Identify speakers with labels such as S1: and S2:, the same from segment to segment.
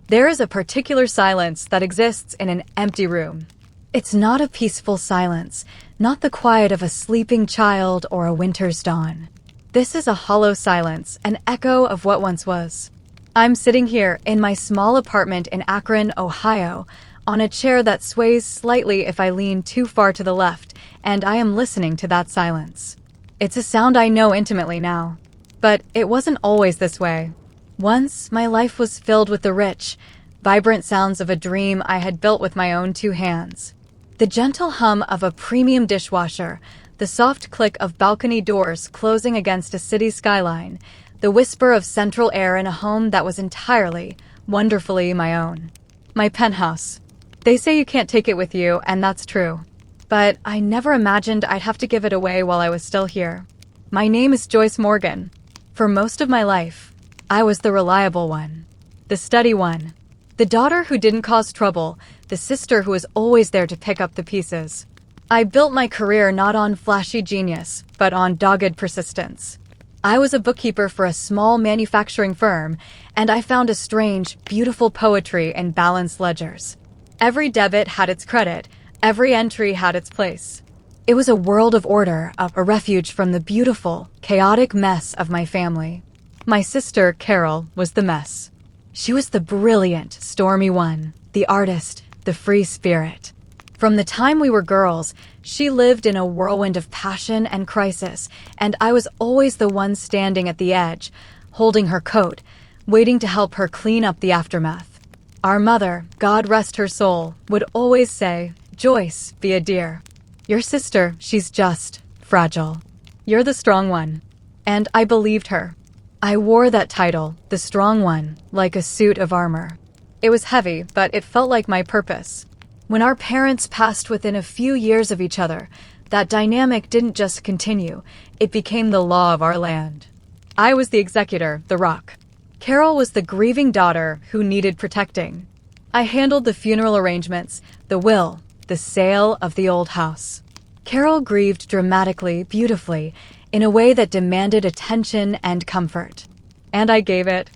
S1: There is a particular silence that exists in an empty room. It's not a peaceful silence, not the quiet of a sleeping child or a winter's dawn. This is a hollow silence, an echo of what once was. I'm sitting here in my small apartment in Akron, Ohio, on a chair that sways slightly if I lean too far to the left, and I am listening to that silence. It's a sound I know intimately now. But it wasn't always this way. Once, my life was filled with the rich, vibrant sounds of a dream I had built with my own two hands. The gentle hum of a premium dishwasher, the soft click of balcony doors closing against a city skyline, the whisper of central air in a home that was entirely, wonderfully my own. My penthouse. They say you can't take it with you, and that's true. But I never imagined I'd have to give it away while I was still here. My name is Joyce Morgan. For most of my life, I was the reliable one, the steady one, the daughter who didn't cause trouble, the sister who was always there to pick up the pieces. I built my career not on flashy genius, but on dogged persistence. I was a bookkeeper for a small manufacturing firm, and I found a strange, beautiful poetry in balanced ledgers. Every debit had its credit, every entry had its place. It was a world of order, a refuge from the beautiful, chaotic mess of my family. My sister, Carol, was the mess. She was the brilliant, stormy one, the artist, the free spirit. From the time we were girls, she lived in a whirlwind of passion and crisis, and I was always the one standing at the edge, holding her coat, waiting to help her clean up the aftermath. Our mother, God rest her soul, would always say, "Joyce, be a dear. Your sister, she's just fragile. You're the strong one." And I believed her. I wore that title, the strong one, like a suit of armor. It was heavy, but it felt like my purpose. When our parents passed within a few years of each other, that dynamic didn't just continue, it became the law of our land. I was the executor, the rock. Carol was the grieving daughter who needed protecting. I handled the funeral arrangements, the will, the sale of the old house. Carol grieved dramatically, beautifully, in a way that demanded attention and comfort. And I gave it.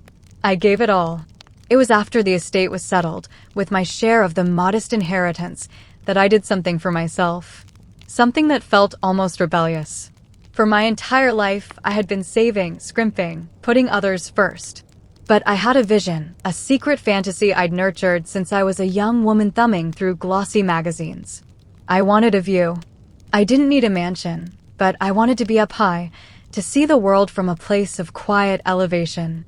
S1: I gave it all. It was after the estate was settled, with my share of the modest inheritance, that I did something for myself. Something that felt almost rebellious. For my entire life, I had been saving, scrimping, putting others first. But I had a vision, a secret fantasy I'd nurtured since I was a young woman thumbing through glossy magazines. I wanted a view. I didn't need a mansion, but I wanted to be up high, to see the world from a place of quiet elevation.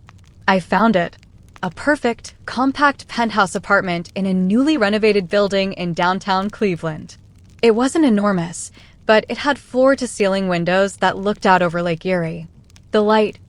S1: I found it. A perfect, compact penthouse apartment in a newly renovated building in downtown Cleveland. It wasn't enormous, but it had floor-to-ceiling windows that looked out over Lake Erie. The light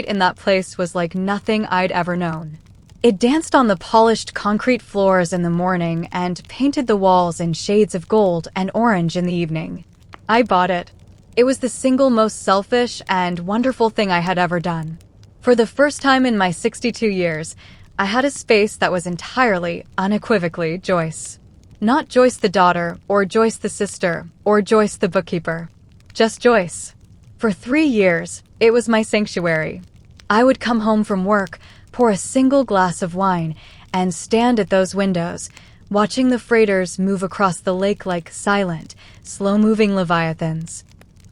S1: in that place was like nothing I'd ever known. It danced on the polished concrete floors in the morning and painted the walls in shades of gold and orange in the evening. I bought it. It was the single most selfish and wonderful thing I had ever done. For the first time in my 62 years, I had a space that was entirely, unequivocally Joyce. Not Joyce the daughter, or Joyce the sister, or Joyce the bookkeeper. Just Joyce. For 3 years, it was my sanctuary. I would come home from work, pour a single glass of wine, and stand at those windows, watching the freighters move across the lake like silent, slow-moving leviathans.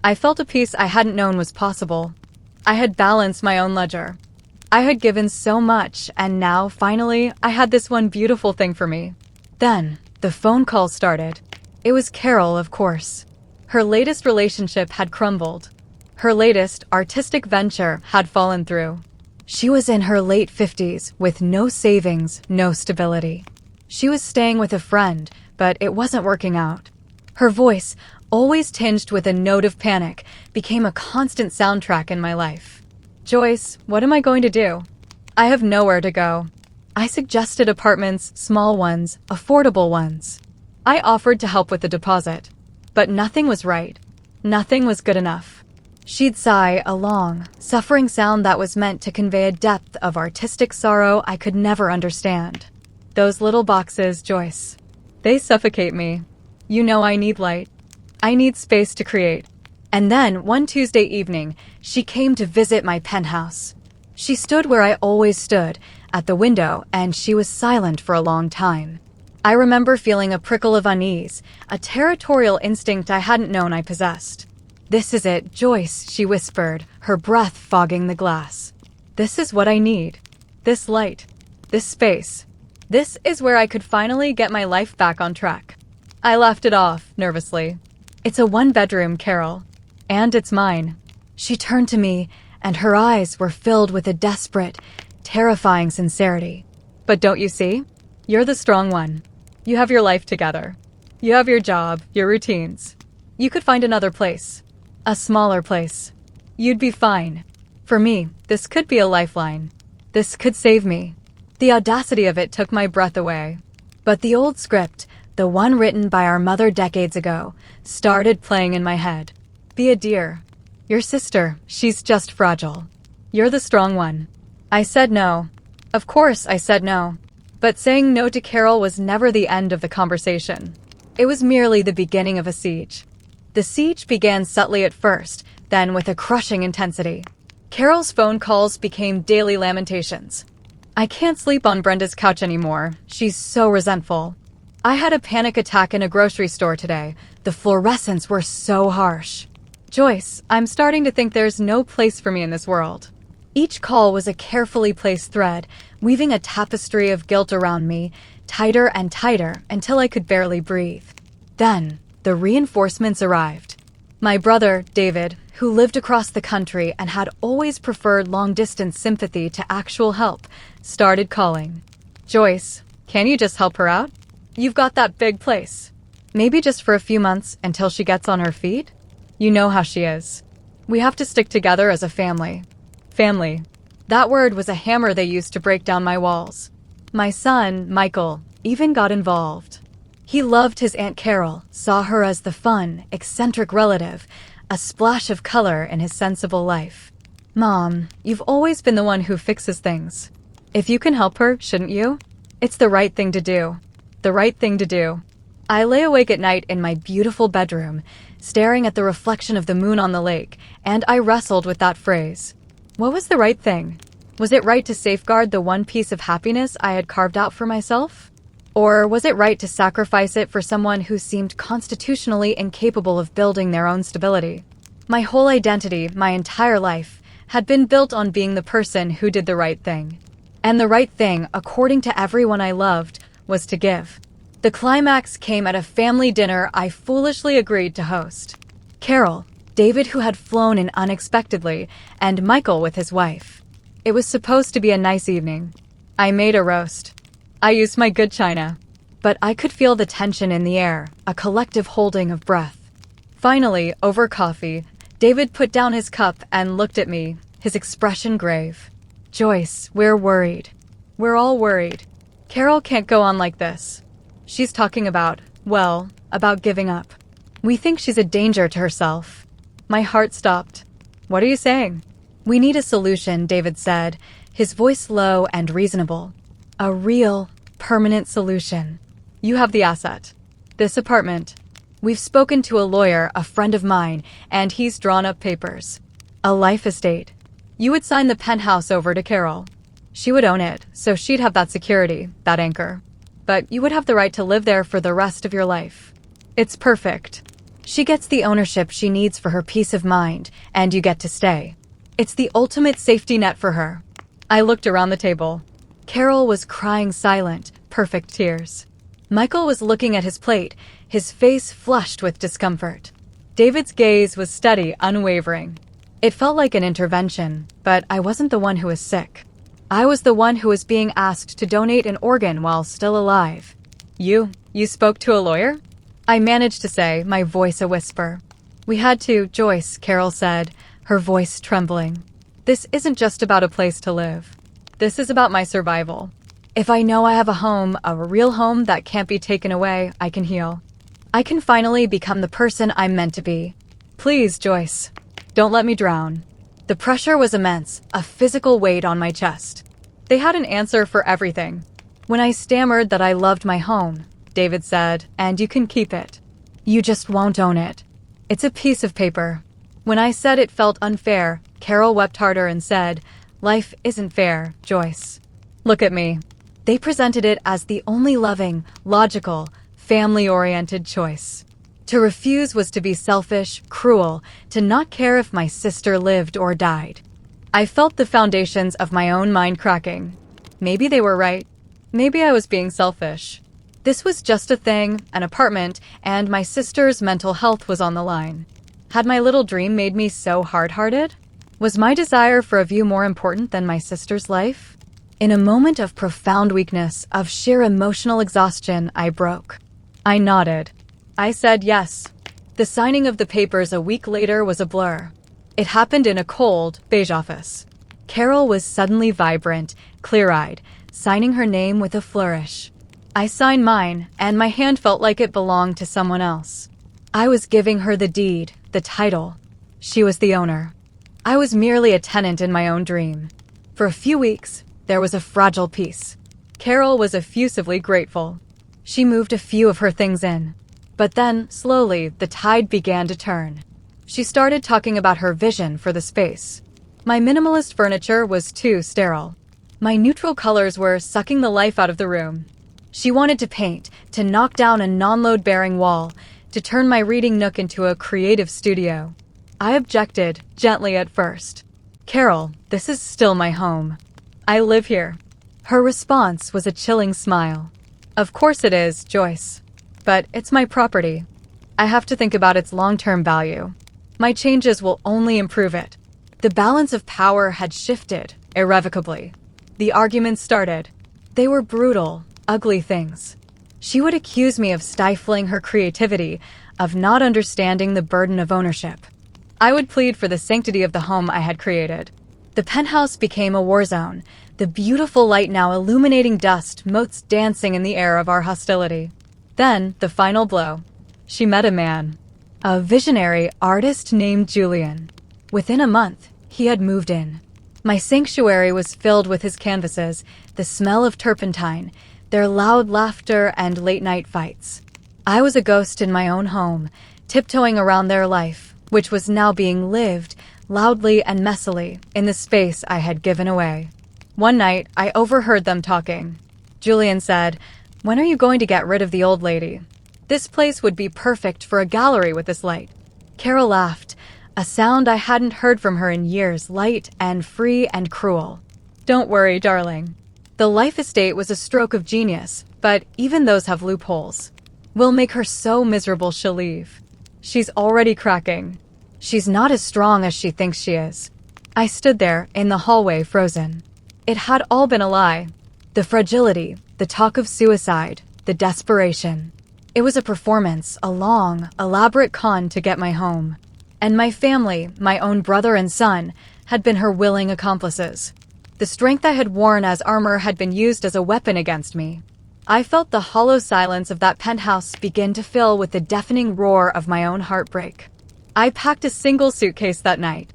S1: I felt a peace I hadn't known was possible. I had balanced my own ledger. I had given so much, and now, finally, I had this one beautiful thing for me. Then, the phone calls started. It was Carol, of course. Her latest relationship had crumbled. Her latest artistic venture had fallen through. She was in her late 50s, with no savings, no stability. She was staying with a friend, but it wasn't working out. Her voice, always tinged with a note of panic, became a constant soundtrack in my life. "Joyce, what am I going to do? I have nowhere to go." I suggested apartments, small ones, affordable ones. I offered to help with the deposit. But nothing was right. Nothing was good enough. She'd sigh, a long, suffering sound that was meant to convey a depth of artistic sorrow I could never understand. "Those little boxes, Joyce. They suffocate me. You know I need light. I need space to create." And then, one Tuesday evening, she came to visit my penthouse. She stood where I always stood, at the window, and she was silent for a long time. I remember feeling a prickle of unease, a territorial instinct I hadn't known I possessed. "This is it, Joyce," she whispered, her breath fogging the glass. "This is what I need. This light. This space. This is where I could finally get my life back on track." I laughed it off, nervously. "It's a one-bedroom, Carol. And it's mine." She turned to me, and her eyes were filled with a desperate, terrifying sincerity. "But don't you see? You're the strong one. You have your life together. You have your job, your routines. You could find another place. A smaller place. You'd be fine. For me, this could be a lifeline. This could save me." The audacity of it took my breath away. But the old script, the one written by our mother decades ago, started playing in my head. "Be a dear. Your sister, she's just fragile. You're the strong one." I said no. Of course I said no. But saying no to Carol was never the end of the conversation. It was merely the beginning of a siege. The siege began subtly at first, then with a crushing intensity. Carol's phone calls became daily lamentations. "I can't sleep on Brenda's couch anymore. She's so resentful. I had a panic attack in a grocery store today. The fluorescents were so harsh. Joyce, I'm starting to think there's no place for me in this world." Each call was a carefully placed thread, weaving a tapestry of guilt around me, tighter and tighter until I could barely breathe. Then, the reinforcements arrived. My brother, David, who lived across the country and had always preferred long-distance sympathy to actual help, started calling. "Joyce, can you just help her out? You've got that big place. Maybe just for a few months until she gets on her feet? You know how she is. We have to stick together as a family." Family. That word was a hammer they used to break down my walls. My son, Michael, even got involved. He loved his Aunt Carol, saw her as the fun, eccentric relative, a splash of color in his sensible life. "Mom, you've always been the one who fixes things. If you can help her, shouldn't you? It's the right thing to do. The right thing to do." I lay awake at night in my beautiful bedroom, staring at the reflection of the moon on the lake, and I wrestled with that phrase. What was the right thing? Was it right to safeguard the one piece of happiness I had carved out for myself? Or was it right to sacrifice it for someone who seemed constitutionally incapable of building their own stability? My whole identity, my entire life, had been built on being the person who did the right thing. And the right thing, according to everyone I loved, was to give. The climax came at a family dinner I foolishly agreed to host. Carol, David, who had flown in unexpectedly, and Michael with his wife. It was supposed to be a nice evening. I made a roast. I used my good china. But I could feel the tension in the air, a collective holding of breath. Finally, over coffee, David put down his cup and looked at me, his expression grave. "Joyce, we're worried. We're all worried. Carol can't go on like this. She's talking about giving up. We think she's a danger to herself." My heart stopped. "What are you saying?" "We need a solution," David said, his voice low and reasonable. "A real, permanent solution. You have the asset. This apartment. We've spoken to a lawyer, a friend of mine, and he's drawn up papers. A life estate. You would sign the penthouse over to Carol. She would own it, so she'd have that security, that anchor. But you would have the right to live there for the rest of your life. It's perfect. She gets the ownership she needs for her peace of mind, and you get to stay. It's the ultimate safety net for her." I looked around the table. Carol was crying silent, perfect tears. Michael was looking at his plate, his face flushed with discomfort. David's gaze was steady, unwavering. It felt like an intervention, but I wasn't the one who was sick. I was the one who was being asked to donate an organ while still alive. You spoke to a lawyer?" I managed to say, my voice a whisper. "We had to, Joyce," Carol said, her voice trembling. "This isn't just about a place to live. This is about my survival. If I know I have a home, a real home that can't be taken away, I can heal. I can finally become the person I'm meant to be. Please, Joyce, don't let me drown." The pressure was immense, a physical weight on my chest. They had an answer for everything. When I stammered that I loved my home, David said, "And you can keep it. You just won't own it. It's a piece of paper." When I said it felt unfair, Carol wept harder and said, "Life isn't fair, Joyce. Look at me. They presented it as the only loving, logical, family-oriented choice. To refuse was to be selfish, cruel, to not care if my sister lived or died. I felt the foundations of my own mind cracking. Maybe they were right. Maybe I was being selfish. This was just a thing, an apartment, and my sister's mental health was on the line. Had my little dream made me so hard-hearted? Was my desire for a view more important than my sister's life? In a moment of profound weakness, of sheer emotional exhaustion, I broke. I nodded. I said yes. The signing of the papers a week later was a blur. It happened in a cold, beige office. Carol was suddenly vibrant, clear-eyed, signing her name with a flourish. I signed mine, and my hand felt like it belonged to someone else. I was giving her the deed, the title. She was the owner. I was merely a tenant in my own dream. For a few weeks, there was a fragile peace. Carol was effusively grateful. She moved a few of her things in. But then, slowly, the tide began to turn. She started talking about her vision for the space. My minimalist furniture was too sterile. My neutral colors were sucking the life out of the room. She wanted to paint, to knock down a non-load-bearing wall, to turn my reading nook into a creative studio. I objected, gently at first. Carol, this is still my home. I live here. Her response was a chilling smile. Of course it is, Joyce. But it's my property. I have to think about its long-term value. My changes will only improve it. The balance of power had shifted, irrevocably. The arguments started. They were brutal, ugly things. She would accuse me of stifling her creativity, of not understanding the burden of ownership. I would plead for the sanctity of the home I had created. The penthouse became a war zone, the beautiful light now illuminating dust, motes dancing in the air of our hostility. Then, the final blow. She met a man. A visionary artist named Julian. Within a month, he had moved in. My sanctuary was filled with his canvases, the smell of turpentine, their loud laughter and late-night fights. I was a ghost in my own home, tiptoeing around their life, which was now being lived, loudly and messily, in the space I had given away. One night, I overheard them talking. Julian said, "When are you going to get rid of the old lady? This place would be perfect for a gallery with this light." Carol laughed, a sound I hadn't heard from her in years, light and free and cruel. "Don't worry, darling. The life estate was a stroke of genius, but even those have loopholes. We'll make her so miserable she'll leave. She's already cracking. She's not as strong as she thinks she is." I stood there, in the hallway, frozen. It had all been a lie. The fragility, the talk of suicide, the desperation. It was a performance, a long, elaborate con to get my home. And my family, my own brother and son, had been her willing accomplices. The strength I had worn as armor had been used as a weapon against me. I felt the hollow silence of that penthouse begin to fill with the deafening roar of my own heartbreak. I packed a single suitcase that night.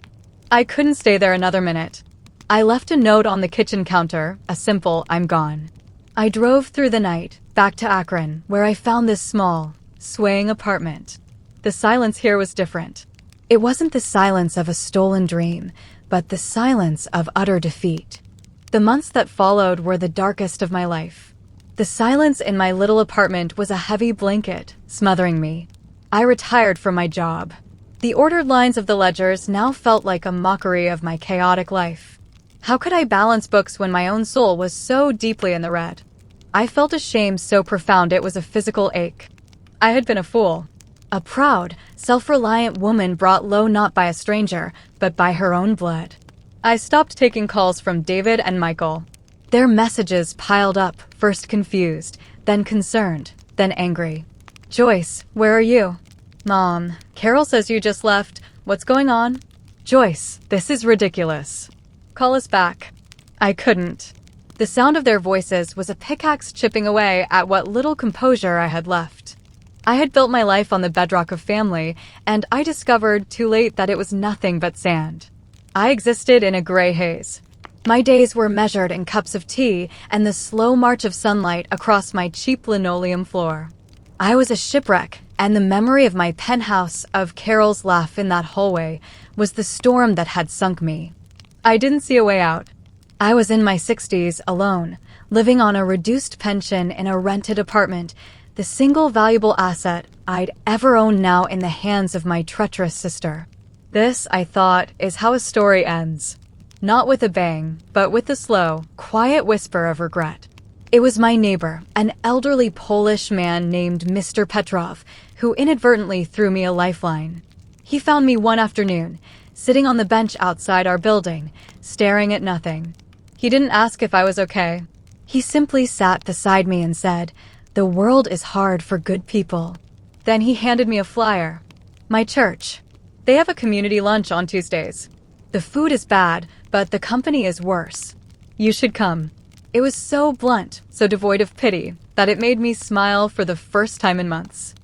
S1: I couldn't stay there another minute. I left a note on the kitchen counter, a simple "I'm gone." I drove through the night, back to Akron, where I found this small, swaying apartment. The silence here was different. It wasn't the silence of a stolen dream, but the silence of utter defeat. The months that followed were the darkest of my life. The silence in my little apartment was a heavy blanket, smothering me. I retired from my job. The ordered lines of the ledgers now felt like a mockery of my chaotic life. How could I balance books when my own soul was so deeply in the red? I felt a shame so profound it was a physical ache. I had been a fool. A proud, self-reliant woman brought low not by a stranger, but by her own blood. I stopped taking calls from David and Michael. Their messages piled up, first confused, then concerned, then angry. "Joyce, where are you?" "Mom, Carol says you just left. What's going on?" "Joyce, this is ridiculous. Call us back." I couldn't. The sound of their voices was a pickaxe chipping away at what little composure I had left. I had built my life on the bedrock of family, and I discovered too late that it was nothing but sand. I existed in a gray haze. My days were measured in cups of tea and the slow march of sunlight across my cheap linoleum floor. I was a shipwreck, and the memory of my penthouse, of Carol's laugh in that hallway, was the storm that had sunk me. I didn't see a way out. I was in my 60s, alone, living on a reduced pension in a rented apartment, the single valuable asset I'd ever owned now in the hands of my treacherous sister. This, I thought, is how a story ends. Not with a bang, but with the slow, quiet whisper of regret. It was my neighbor, an elderly Polish man named Mr. Petrov, who inadvertently threw me a lifeline. He found me one afternoon, sitting on the bench outside our building, staring at nothing. He didn't ask if I was okay. He simply sat beside me and said, "The world is hard for good people." Then he handed me a flyer. My church. They have a community lunch on Tuesdays. The food is bad, but the company is worse. You should come. It was so blunt, so devoid of pity, that it made me smile for the first time in months.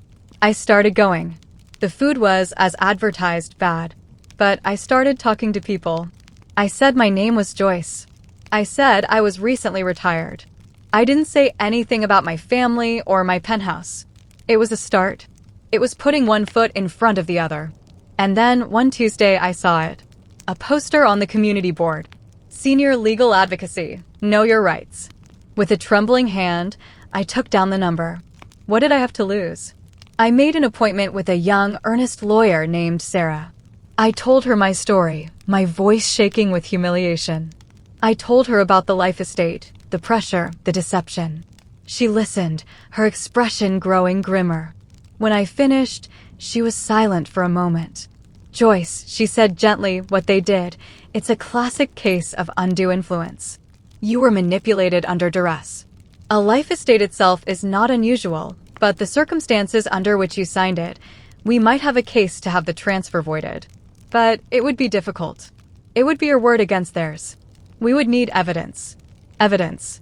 S1: I started going. The food was, as advertised, bad. But I started talking to people. I said my name was Joyce. I said I was recently retired. I didn't say anything about my family or my penthouse. It was a start. It was putting one foot in front of the other. And then, one Tuesday, I saw it. A poster on the community board. Senior Legal Advocacy. Know your rights. With a trembling hand, I took down the number. What did I have to lose? I made an appointment with a young, earnest lawyer named Sarah. I told her my story, my voice shaking with humiliation. I told her about the life estate, the pressure, the deception. She listened, her expression growing grimmer. When I finished, she was silent for a moment. "Joyce," she said gently, "what they did, it's a classic case of undue influence. You were manipulated under duress. A life estate itself is not unusual, but the circumstances under which you signed it, we might have a case to have the transfer voided. But it would be difficult. It would be your word against theirs. We would need evidence. Evidence.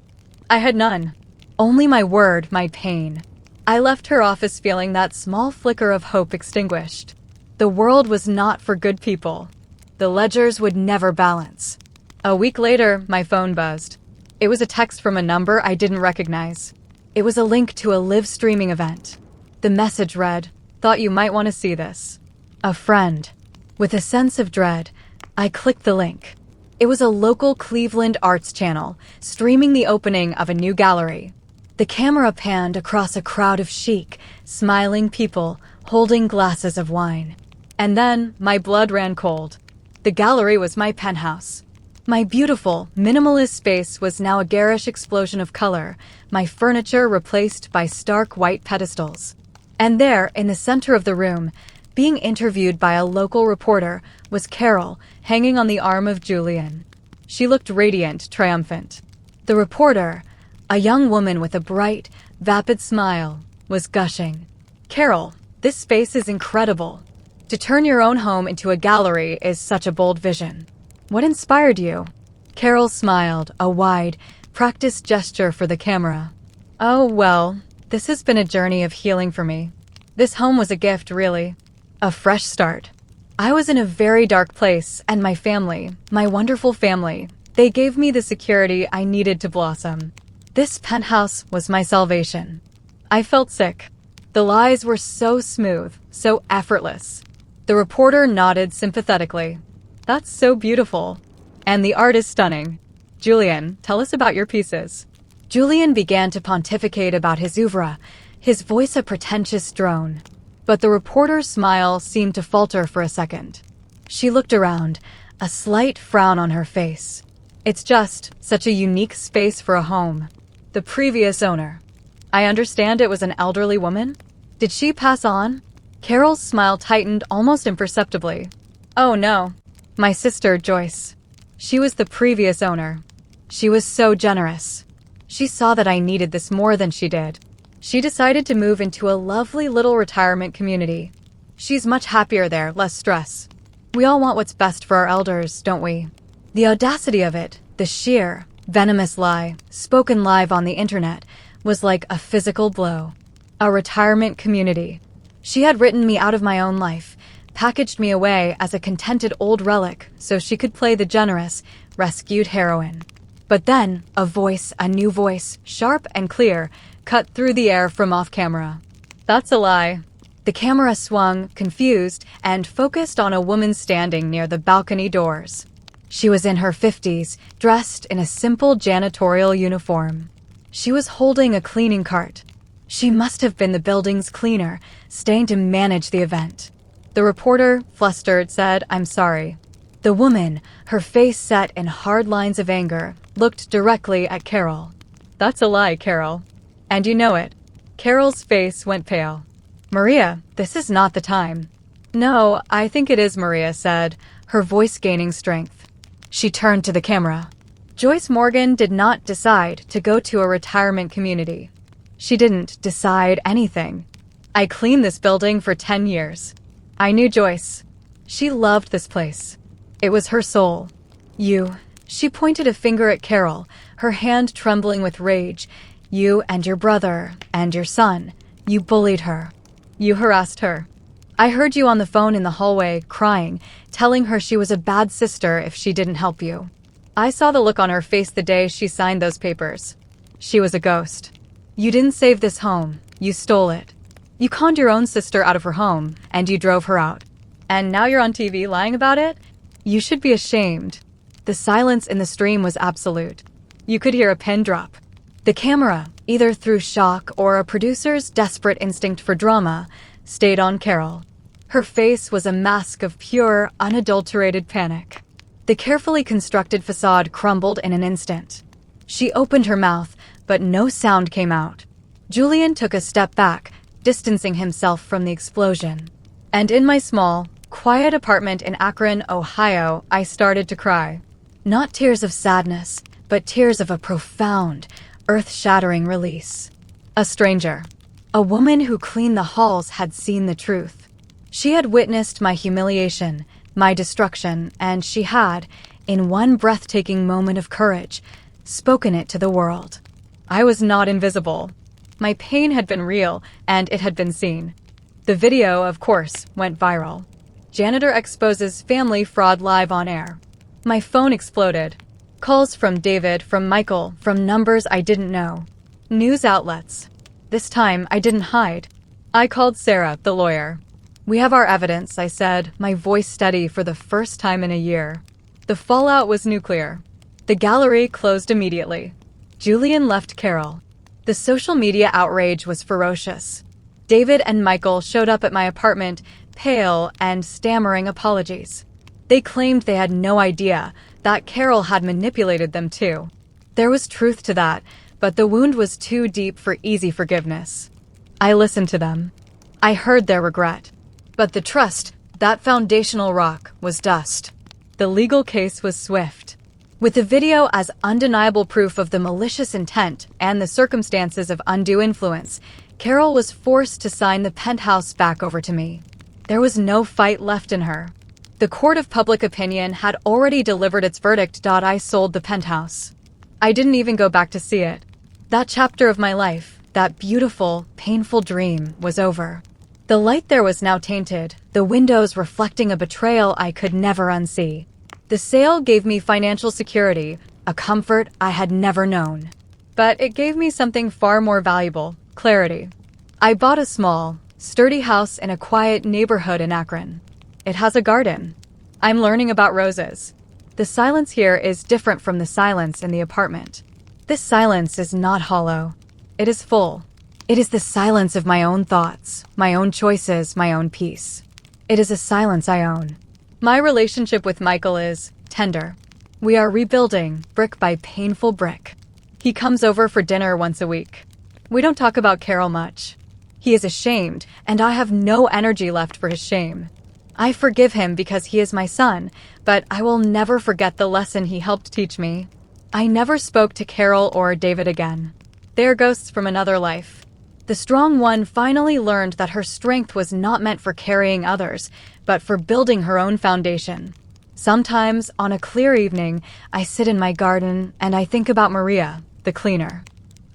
S1: I had none. Only my word, my pain." I left her office feeling that small flicker of hope extinguished. The world was not for good people. The ledgers would never balance. A week later, my phone buzzed. It was a text from a number I didn't recognize. It was a link to a live streaming event. The message read, "Thought you might want to see this. A friend." With a sense of dread, I clicked the link. It was a local Cleveland arts channel, streaming the opening of a new gallery. The camera panned across a crowd of chic, smiling people holding glasses of wine. And then my blood ran cold. The gallery was my penthouse. My beautiful, minimalist space was now a garish explosion of color, my furniture replaced by stark white pedestals. And there, in the center of the room, being interviewed by a local reporter, was Carol, hanging on the arm of Julian. She looked radiant, triumphant. The reporter, a young woman with a bright, vapid smile, was gushing. "Carol, this space is incredible. To turn your own home into a gallery is such a bold vision. What inspired you?" Carol smiled, a wide, practiced gesture for the camera. "Oh, well, this has been a journey of healing for me. This home was a gift, really. A fresh start. I was in a very dark place, and my family, my wonderful family, they gave me the security I needed to blossom. This penthouse was my salvation." I felt sick. The lies were so smooth, so effortless. The reporter nodded sympathetically. "That's so beautiful. And the art is stunning. Julian, tell us about your pieces." Julian began to pontificate about his oeuvre, his voice a pretentious drone. But the reporter's smile seemed to falter for a second. She looked around, a slight frown on her face. "It's just such a unique space for a home. The previous owner. I understand it was an elderly woman? Did she pass on?" Carol's smile tightened almost imperceptibly. "Oh no. My sister, Joyce. She was the previous owner. She was so generous. She saw that I needed this more than she did. She decided to move into a lovely little retirement community. She's much happier there, less stress. We all want what's best for our elders, don't we?" The audacity of it, the sheer, venomous lie, spoken live on the internet, was like a physical blow. A retirement community. She had written me out of my own life, packaged me away as a contented old relic so she could play the generous, rescued heroine. But then, a voice, a new voice, sharp and clear, cut through the air from off-camera. "That's a lie." The camera swung, confused, and focused on a woman standing near the balcony doors. She was in her 50s, dressed in a simple janitorial uniform. She was holding a cleaning cart. She must have been the building's cleaner, staying to manage the event. The reporter, flustered, said, "I'm sorry." The woman, her face set in hard lines of anger, looked directly at Carol. "That's a lie, Carol. And you know it." Carol's face went pale. "Maria, this is not the time." "No, I think it is," Maria said, her voice gaining strength. She turned to the camera. Joyce Morgan did not decide to go to a retirement community. She didn't decide anything. I cleaned this building for 10 years. I knew Joyce. She loved this place. It was her soul. You. She pointed a finger at Carol, her hand trembling with rage. You and your brother and your son. You bullied her. You harassed her. I heard you on the phone in the hallway, crying, telling her she was a bad sister if she didn't help you. I saw the look on her face the day she signed those papers. She was a ghost. You didn't save this home. You stole it. You conned your own sister out of her home, and you drove her out. And now you're on TV lying about it? You should be ashamed. The silence in the stream was absolute. You could hear a pin drop. The camera, either through shock or a producer's desperate instinct for drama, stayed on Carol. Her face was a mask of pure, unadulterated panic. The carefully constructed facade crumbled in an instant. She opened her mouth, but no sound came out. Julian took a step back, distancing himself from the explosion. And in my small, quiet apartment in Akron, Ohio, I started to cry. Not tears of sadness, but tears of a profound, earth-shattering release. A stranger. A woman who cleaned the halls had seen the truth. She had witnessed my humiliation, my destruction, and she had, in one breathtaking moment of courage, spoken it to the world. I was not invisible. My pain had been real, and it had been seen. The video, of course, went viral. Janitor exposes family fraud live on air. My phone exploded. Calls from David, from Michael, from numbers I didn't know. News outlets. This time, I didn't hide. I called Sarah, the lawyer. "We have our evidence," I said, my voice steady for the first time in a year. The fallout was nuclear. The gallery closed immediately. Julian left Carol. The social media outrage was ferocious. David and Michael showed up at my apartment, pale and stammering apologies. They claimed they had no idea that Carol had manipulated them too. There was truth to that, but the wound was too deep for easy forgiveness. I listened to them. I heard their regret. But the trust, that foundational rock, was dust. The legal case was swift. With the video as undeniable proof of the malicious intent and the circumstances of undue influence, Carol was forced to sign the Penthouse back over to me. There was no fight left in her. The court of public opinion had already delivered its verdict. I sold the Penthouse. I didn't even go back to see it. That chapter of my life, that beautiful, painful dream, was over. The light there was now tainted, the windows reflecting a betrayal I could never unsee. The sale gave me financial security, a comfort I had never known. But it gave me something far more valuable, clarity. I bought a small, sturdy house in a quiet neighborhood in Akron. It has a garden. I'm learning about roses. The silence here is different from the silence in the apartment. This silence is not hollow. It is full. It is the silence of my own thoughts, my own choices, my own peace. It is a silence I own. My relationship with Michael is tender. We are rebuilding, brick by painful brick. He comes over for dinner once a week. We don't talk about Carol much. He is ashamed, and I have no energy left for his shame. I forgive him because he is my son, but I will never forget the lesson he helped teach me. I never spoke to Carol or David again. They are ghosts from another life. The strong one finally learned that her strength was not meant for carrying others, but for building her own foundation. Sometimes, on a clear evening, I sit in my garden and I think about Maria, the cleaner.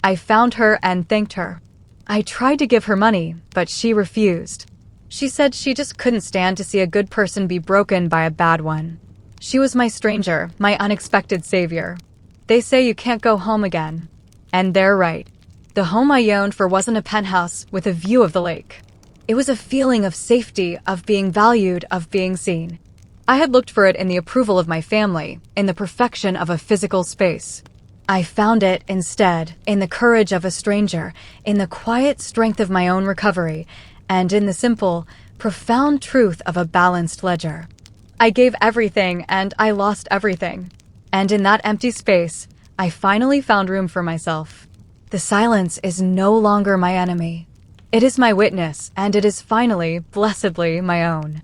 S1: I found her and thanked her. I tried to give her money, but she refused. She said she just couldn't stand to see a good person be broken by a bad one. She was my stranger, my unexpected savior. They say you can't go home again. And they're right. The home I yearned for wasn't a penthouse with a view of the lake. It was a feeling of safety, of being valued, of being seen. I had looked for it in the approval of my family, in the perfection of a physical space. I found it, instead, in the courage of a stranger, in the quiet strength of my own recovery, and in the simple, profound truth of a balanced ledger. I gave everything, and I lost everything. And in that empty space, I finally found room for myself. The silence is no longer my enemy. It is my witness, and it is finally, blessedly, my own.